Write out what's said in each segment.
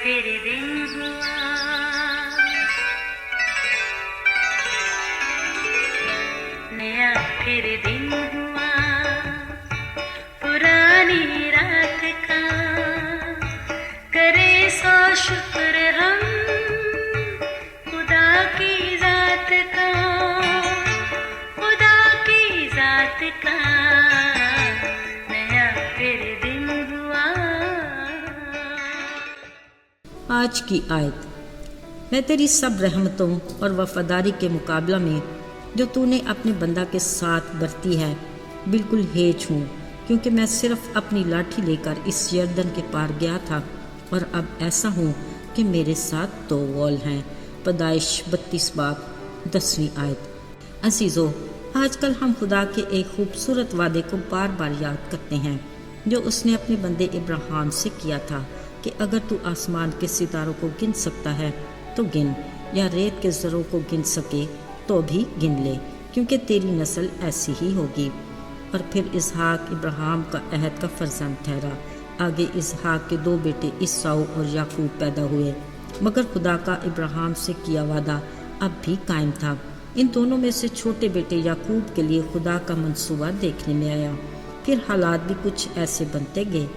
फिर दिन हुआ, नया फिर दिन हुआ, पुरानी रात का करे सो शुक्र हम खुदा की जात का, खुदा की जात का नया फिर दिन हुआ। आज की आयत। मैं तेरी सब रहमतों और वफादारी के मुकाबला में जो तूने अपने बंदा के साथ बरती है बिल्कुल हेच हूँ, क्योंकि मैं सिर्फ अपनी लाठी लेकर इस यर्दन के पार गया था और अब ऐसा हूँ कि मेरे साथ 2 वॉल हैं। पैदाइश 32 बाब 10वीं आयत। अजीज़ों, आजकल हम खुदा के एक खूबसूरत वादे को बार बार याद करते हैं जो उसने अपने बंदे इब्राहिम से किया था कि अगर तू आसमान के सितारों को गिन सकता है तो गिन, या रेत के ज़रों को गिन सके तो भी गिन ले, क्योंकि तेरी नस्ल ऐसी ही होगी। और फिर इसहाक इब्राहिम का अहद का फर्जंद ठहरा। आगे इसहाक के 2 बेटे ईसाऊ और याकूब पैदा हुए, मगर खुदा का इब्राहिम से किया वादा अब भी कायम था। इन दोनों में से छोटे बेटे याकूब के लिए खुदा का मंसूबा देखने में आया। फिर हालात भी कुछ ऐसे बनते गए,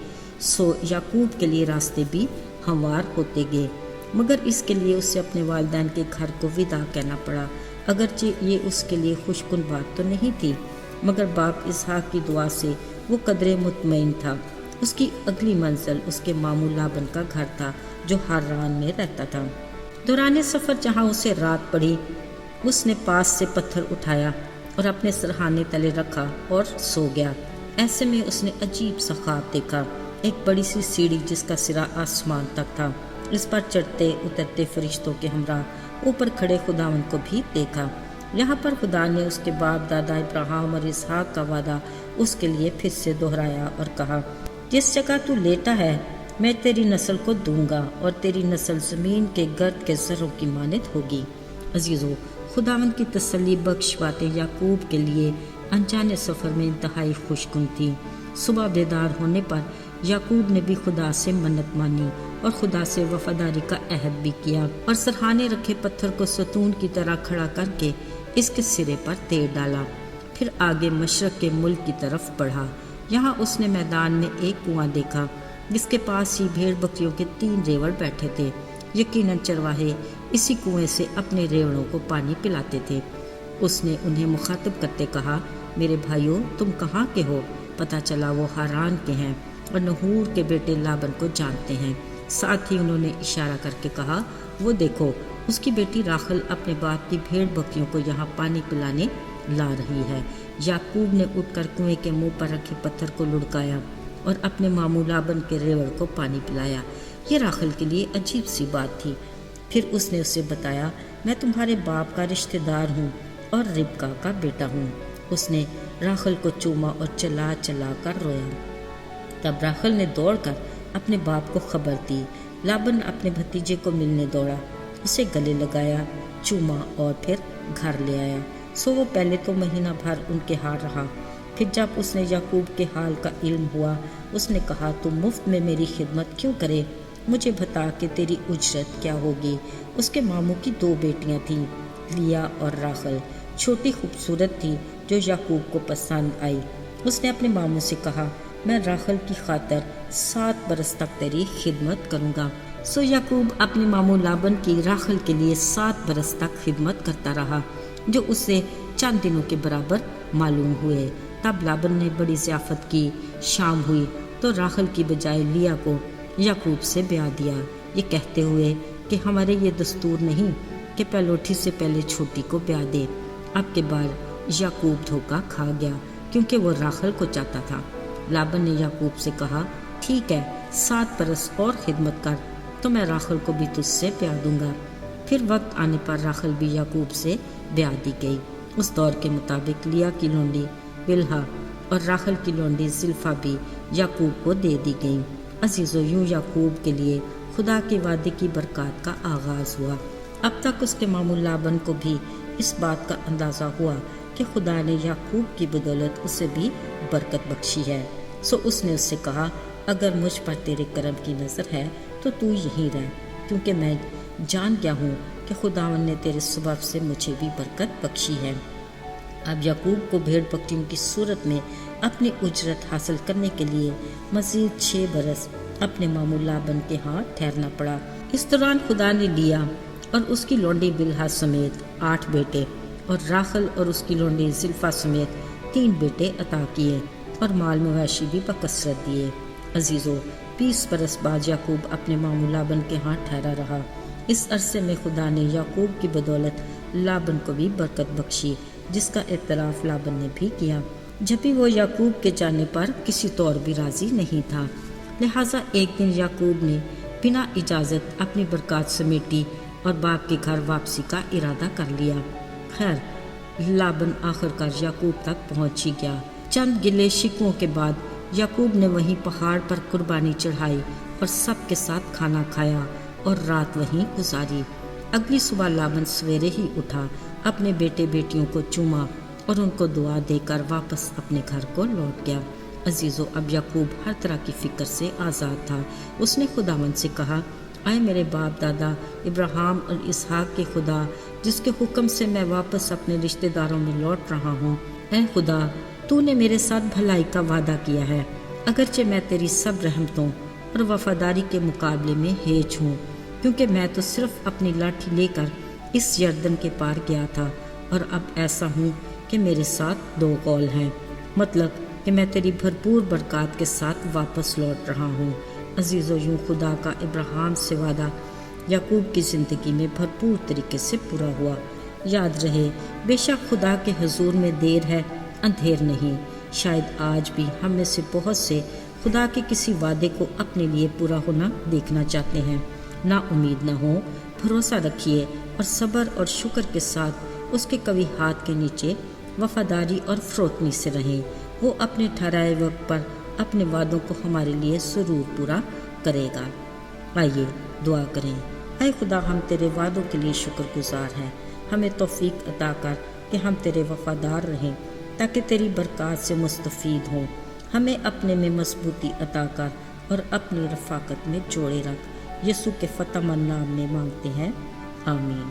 सो याकूब के लिए रास्ते भी हमवार होते गए, मगर इसके लिए उसे अपने वालिदैन के घर को विदा कहना पड़ा। अगरचे ये उसके लिए खुशकुन बात तो नहीं थी, मगर बाप इसहाक की दुआ से वो कदरे मुतमईन था। उसकी अगली मंजिल उसके मामू लाबन का घर था जो हारान में रहता था। दौरान सफ़र जहाँ उसे रात पड़ी, उसने पास से पत्थर उठाया और अपने सरहाने तले रखा और सो गया। ऐसे में उसने अजीब सा ख्वाब देखा। एक बड़ी सी सीढ़ी जिसका सिरा आसमान तक था, इस पर चढ़ते उतरते फरिश्तों के हमरा ऊपर खड़े खुदावन को भी देखा। यहाँ पर खुदा ने उसके बाप दादा इब्राहिम और इसहाक का वादा उसके लिए फिर से दोहराया और कहा, जिस जगह तू लेटा है मैं तेरी नस्ल को दूंगा और तेरी नस्ल ज़मीन के गर्द के ज़रों की मानद होगी। अजीज़ों, खुदावन की तसल्ली बख्श बातें याकूब के लिए अनजाने सफ़र में इंतहाई खुशकुन थी। सुबह बेदार होने पर याकूब ने भी खुदा से मन्नत मानी और खुदा से वफादारी का अहद भी किया और सरहाने रखे पत्थर को सतून की तरह खड़ा करके इसके सिरे पर तेल डाला। फिर आगे मशरक के मुल्क की तरफ बढ़ा। यहाँ उसने मैदान में एक कुआं देखा जिसके पास ही भेड़ बकरियों के 3 रेवड़ बैठे थे। यकीनन चरवाहे इसी कुएं से अपने रेवड़ों को पानी पिलाते थे। उसने उन्हें मुखातिब करते कहा, मेरे भाइयों, तुम कहाँ के हो? पता चला वो हारान के हैं और नहूर के बेटे लाबन को जानते हैं। साथ ही उन्होंने इशारा करके कहा, वो देखो, उसकी बेटी राखल अपने बाप की भेड़ बकरियों को यहाँ पानी पिलाने ला रही है। याकूब ने उठकर कुएं के मुंह पर रखे पत्थर को लुढ़काया और अपने मामू लाबन के रेवड़ को पानी पिलाया। ये राखल के लिए अजीब सी बात थी। फिर उसने उसे बताया, मैं तुम्हारे बाप का रिश्तेदार हूँ और रिबका का बेटा हूँ। उसने राखल को चूमा और चला चला कर रोया। तब राखल ने दौड़कर अपने बाप को खबर दी। लाबन अपने भतीजे को मिलने दौड़ा, उसे गले लगाया, चूमा और फिर घर ले आया। सो वो पहले तो महीना भर उनके हार रहा। फिर जब उसने याकूब के हाल का इल्म हुआ, उसने कहा, तुम मुफ्त में मेरी खिदमत क्यों करे? मुझे बता कि तेरी उजरत क्या होगी। उसके मामू की 2 बेटियां थीं, लिया और राखल। छोटी खूबसूरत थी जो याकूब को पसंद आई। उसने अपने मामू से कहा, मैं राखल की खातर 7 बरस तक तेरी खिदमत करूँगा। सो याकूब अपने मामू लाबन की राखल के लिए 7 बरस तक खिदमत करता रहा, जो उसे चंद दिनों के बराबर मालूम हुए। तब लाबन ने बड़ी ज़ियाफ़त की। शाम हुई तो राखल की बजाय लिया को याकूब से ब्याह दिया, ये कहते हुए कि हमारे ये दस्तूर नहीं कि पहलोठी से पहले छोटी को ब्याह दे। अब के बाद याकूब धोखा खा गया क्योंकि वो राखल को चाहता था। लाबन ने याकूब से कहा, ठीक है, 7 बरस और खिदमत कर तो मैं राखल को भी तुझसे ब्याह दूंगा। फिर वक्त आने पर राखल भी याकूब से ब्याह दी गई। उस दौर के मुताबिक लिया की लोंडी बिल्हा और राखल की लोंडी जिल्फा भी याकूब को दे दी गई। अजीज़ों, यूं याकूब के लिए खुदा के वादे की बरकत का आगाज़ हुआ। अब तक उसके मामू लाबन को भी इस बात का अंदाज़ा हुआ कि खुदा ने याकूब की बदौलत उसे भी बरकत बख्शी है। सो उसने उससे कहा, اگر مجھ پر تیرے کرم کی نظر ہے تو تو یہیں رہ، کیونکہ میں جان گیا ہوں کہ خداوند نے تیرے سبب سے مجھے بھی برکت بخشی ہے۔ اب یعقوب کو بھیڑ بکریوں کی صورت میں اپنی اجرت حاصل کرنے کے لیے مزید 6 برس اپنے ماموں لابن کے ہاں ٹھہرنا پڑا۔ اس دوران خدا نے لیا اور اس کی لونڈی بلہا سمیت 8 بیٹے اور راخل اور اس کی لونڈی زلفا سمیت 3 بیٹے عطا کیے اور مال مویشی بھی بکثرت دیے۔ عزیزو، 20 برس بعد یعقوب اپنے ماموں لابن کے ہاں ٹھہرا رہا۔ اس عرصے میں خدا نے یعقوب کی بدولت لابن کو بھی برکت بخشی، جس کا اعتراف لابن نے بھی کیا، جب بھی وہ یعقوب کے جانے پر کسی طور بھی راضی نہیں تھا۔ لہٰذا ایک دن یعقوب نے بنا اجازت اپنی برکات سمیٹی اور باپ کے گھر واپسی کا ارادہ کر لیا۔ خیر، لابن آخرکار یعقوب تک پہنچ ہی گیا۔ چند گلے شکووں کے بعد یعقوب نے وہیں پہاڑ پر قربانی چڑھائی اور سب کے ساتھ کھانا کھایا اور رات وہیں گزاری۔ اگلی صبح لابن سویرے ہی اٹھا، اپنے بیٹے بیٹیوں کو چوما اور ان کو دعا دے کر واپس اپنے گھر کو لوٹ گیا۔ عزیزو، اب یعقوب ہر طرح کی فکر سے آزاد تھا۔ اس نے خداوند سے کہا، اے میرے باپ دادا ابراہیم اور اسحاق کے خدا، جس کے حکم سے میں واپس اپنے رشتہ داروں میں لوٹ رہا ہوں، اے خدا، تو نے میرے ساتھ بھلائی کا وعدہ کیا ہے، اگرچہ میں تیری سب رحمتوں اور وفاداری کے مقابلے میں ہیچ ہوں، کیونکہ میں تو صرف اپنی لاٹھی لے کر اس یردن کے پار گیا تھا، اور اب ایسا ہوں کہ میرے ساتھ 2 قول ہیں، مطلب کہ میں تیری بھرپور برکات کے ساتھ واپس لوٹ رہا ہوں۔ عزیزو، یوں خدا کا ابراہیم سے وعدہ یعقوب کی زندگی میں بھرپور طریقے سے پورا ہوا۔ یاد رہے، بے شک خدا کے حضور میں دیر ہے، اندھیر نہیں۔ شاید آج بھی ہم میں سے بہت سے خدا کے کسی وعدے کو اپنے لیے پورا ہونا دیکھنا چاہتے ہیں۔ نا امید نہ ہو، بھروسہ رکھیے اور صبر اور شکر کے ساتھ اس کے قوی ہاتھ کے نیچے وفاداری اور فروتنی سے رہیں۔ وہ اپنے ٹھہرائے وقت پر اپنے وعدوں کو ہمارے لیے ضرور پورا کرے گا۔ آئیے دعا کریں۔ اے خدا، ہم تیرے وعدوں کے لیے شکر گزار ہیں۔ ہمیں توفیق عطا کر کہ ہم تیرے وفادار رہیں تاکہ تیری برکات سے مستفید ہوں۔ ہمیں اپنے میں مضبوطی عطا کر اور اپنی رفاقت میں جوڑے رکھ۔ یسوع کے فتح مند نام میں مانگتے ہیں، آمین۔